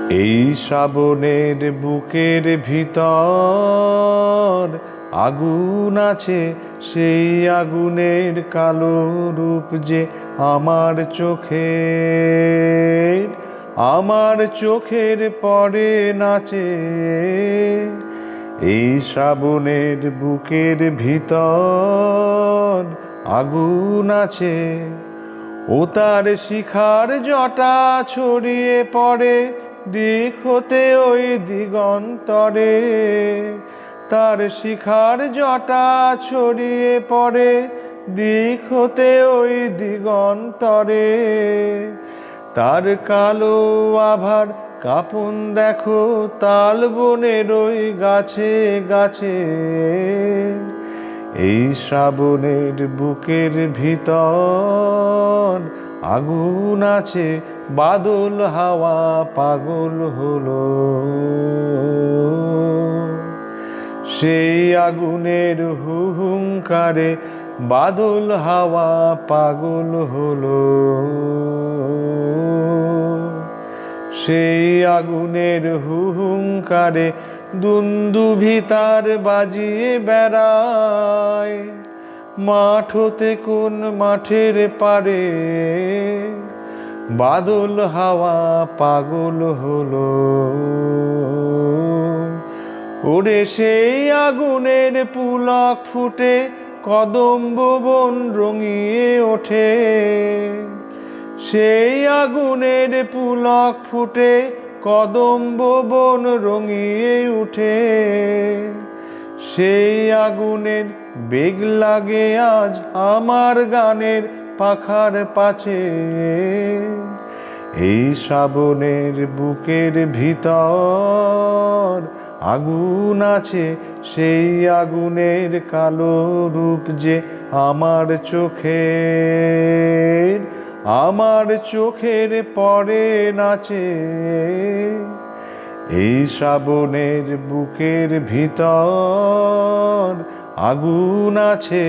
এই শ্রাবণের বুকের ভিতর আগুন আছে, সেই আগুনের কালো রূপ যে আমার চোখের পরে নাচে। এই শ্রাবণের বুকের ভিতর আগুন আছে, ও তার শিখার জটা ছড়িয়ে পড়ে দিক হতে ওই দিগন্তরে। তার শিখার জটা ছড়িয়ে পড়ে দিক হতে ওই দিগন্তরে। তার কালো আভার কাপন দেখো তাল বনের ওই গাছে গাছে। এই শ্রাবণের বুকের ভিতর আগুন আছে, বাদল হাওয়া পাগল হলো। সেই আগুনের হুহুঙ্কারে বাদল হাওয়া পাগল হলো। সেই আগুনের হুহুঙ্কারে দুন্দুভি তার বাজিয়ে বেড়ায়। মাঠ হতে কোন মাঠের পারে বাদল হাওয়া পাগল হলো। ওরে সেই আগুনের পুলক ফুটে কদম্ব বন রঙিয়ে ওঠে। সেই আগুনের পুলক ফুটে কদম্ব বন রঙিয়ে উঠে। সেই আগুনের বেগ লাগে আজ আমার গানের পাখার পাছে। এই শ্রাবণের বুকের ভিতর আগুন আছে, সেই আগুনের কালো রূপ যে আমার চোখের পরে নাচে। এই শ্রাবণের বুকের ভিতর আগুন আছে।